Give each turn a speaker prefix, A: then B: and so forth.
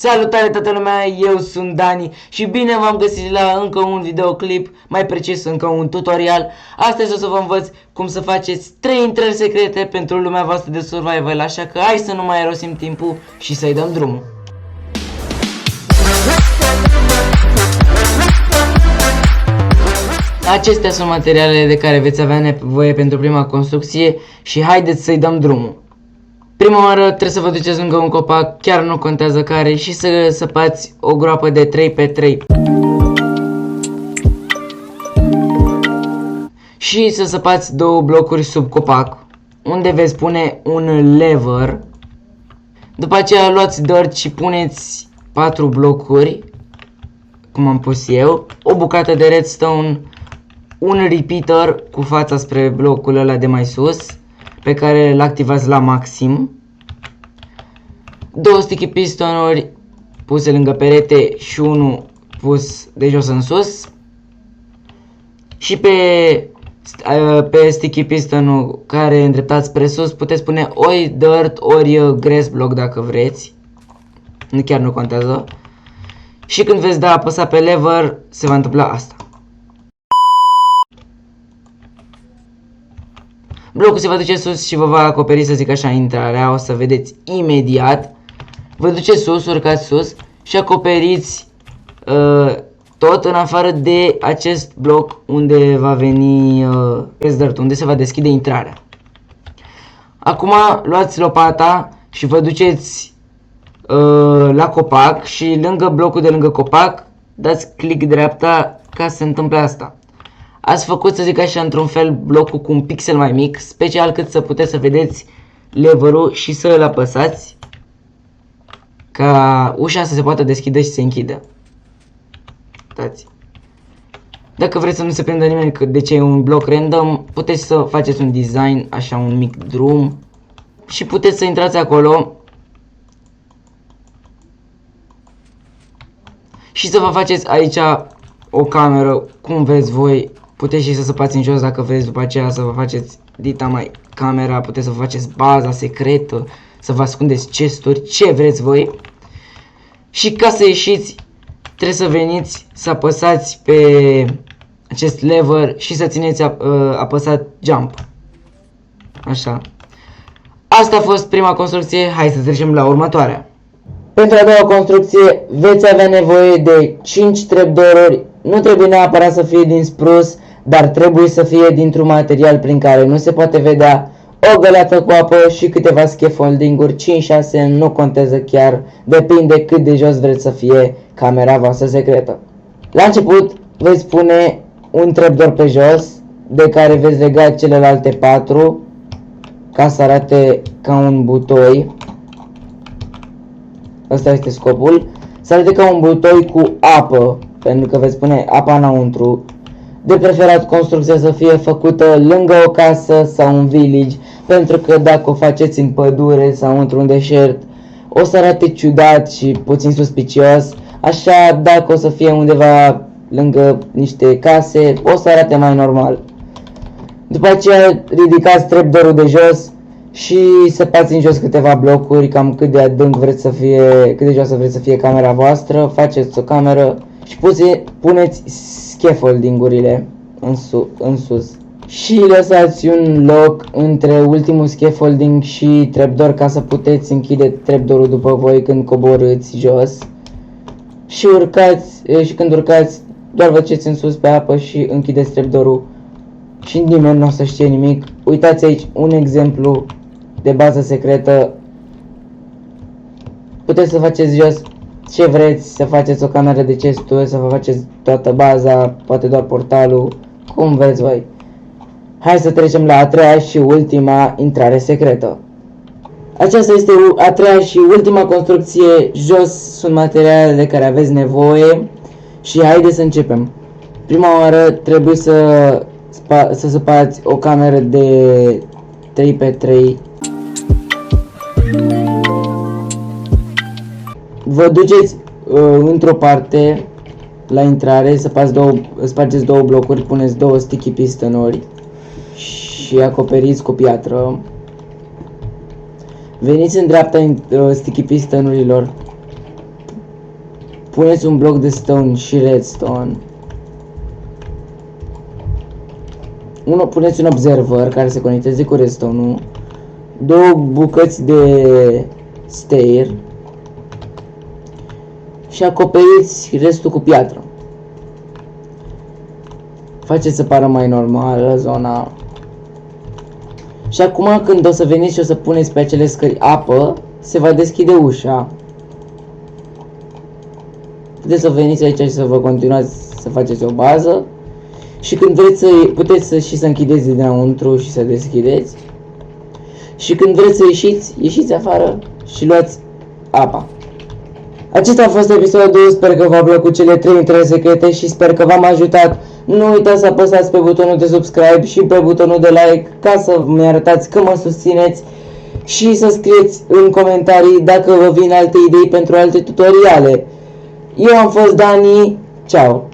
A: Salutare toată lumea, eu sunt Dani și bine v-am găsit la încă un videoclip, mai precis încă un tutorial. Astăzi o să vă învăț cum să faceți 3 intrări secrete pentru lumea voastră de survival, așa că hai să nu mai erosim timpul și să-i dăm drumul. Acestea sunt materialele de care veți avea nevoie pentru prima construcție și haideți să-i dăm drumul. Prima oară trebuie să vă duceți lângă un copac, chiar nu contează care, și să săpați o groapă de 3x3. Și să săpați 2 blocuri sub copac, unde veți pune un lever. După aceea luați dirt și puneți 4 blocuri, cum am pus eu, o bucată de redstone, un repeater cu fața spre blocul ăla de mai sus, pe care îl activați la maxim, 2 sticky pistonuri puse lângă perete și unul pus de jos în sus, și pe sticky pistonul care îndreptați spre sus puteți pune ori dirt ori grass block dacă vreți, chiar nu contează, și când veți da apăsa pe lever se va întâmpla asta. Blocul se va duce sus și vă va acoperi, să zic așa, intrarea, o să vedeți imediat. Vă duceți sus, urcați sus și acoperiți tot în afară de acest bloc unde va veni dirt, unde se va deschide intrarea. Acum luați lopata și vă duceți la copac și lângă blocul de lângă copac dați click dreapta ca să se întâmple asta. Ați făcut, să zic așa, într-un fel blocul cu un pixel mai mic, special cât să puteți să vedeți leverul și să îl apăsați ca ușa să se poată deschide și se închidă. Uitați. Dacă vreți să nu se prindă nimeni de ce e un bloc random, puteți să faceți un design, așa, un mic drum, și puteți să intrați acolo și să vă faceți aici o cameră, cum vreți voi. Puteți și să săpați în jos dacă vreți, după aceea să vă faceți dita mai camera, puteți să vă faceți baza secretă, să vă ascundeți chesturi, ce vreți voi. Și ca să ieșiți, trebuie să veniți să apăsați pe acest lever și să țineți apăsat jump. Așa. Asta a fost prima construcție, hai să trecem la următoarea. Pentru a doua construcție veți avea nevoie de 5 trapdoor-uri. Nu trebuie neapărat să fie din spruce, dar trebuie să fie dintr-un material prin care nu se poate vedea, o găleată cu apă și câteva scaffolding-uri, 5-6, nu contează chiar, depinde cât de jos vreți să fie camera voastră secretă. La început veți pune un trapdoor pe jos, de care veți lega celelalte 4, ca să arate ca un butoi. Asta este scopul, să arate ca un butoi cu apă, pentru că veți pune apa înăuntru. De preferat construcția să fie făcută lângă o casă sau un village, pentru că dacă o faceți în pădure sau într-un deșert, o să arate ciudat și puțin suspicios. Așa, dacă o să fie undeva lângă niște case, o să arate mai normal. După aceea ridicați trapdoor-ul de jos și săpați în jos câteva blocuri, cam cât de adânc vreți să fie, cât de joasă vreți să fie camera voastră. Faceți o cameră și puneți scaffolding-urile în sus. Și lăsați un loc între ultimul scaffolding și trapdoor ca să puteți închide trapdoor-ul după voi când coborâți jos. Și când urcați, doar vă duceți în sus pe apă și închideți trapdoor-ul și nimeni nu o să știe nimic. Uitați aici un exemplu de bază secretă. Puteți să faceți jos ce vreți, să faceți o cameră de chesturi, să vă faceți toată baza, poate doar portalul, cum vreți voi. Hai să trecem la a treia și ultima intrare secretă. Aceasta este a treia și ultima construcție. Jos sunt materialele de care aveți nevoie și haideți să începem. Prima oară trebuie să săpați o cameră de 3x3. Vă duceți într-o parte la intrare, spargeți 2 blocuri, puneți 2 sticky pistonuri și acoperiți cu piatră. Veniți în dreapta sticky pistonurilor Puneți un bloc de stone și redstone. 1. Puneți un observer care se conecteze cu redstone-ul. 2 bucăți de stair. Și acoperiți restul cu piatră. Faceți să pară mai normală zona. Și acum când o să veniți și o să puneți pe acele scări apă, se va deschide ușa. Puteți să veniți aici și să vă continuați să faceți o bază. Și când vreți să puteți și să închideți dinăuntru și să deschideți. Și când vreți să ieșiți, ieșiți afară și luați apa. Acesta a fost episodul, sper că v-a plăcut cele 3 intrări secrete și sper că v-am ajutat. Nu uitați să apăsați pe butonul de subscribe și pe butonul de like ca să mi-arătați că mă susțineți și să scrieți în comentarii dacă vă vin alte idei pentru alte tutoriale. Eu am fost Dani, ciao!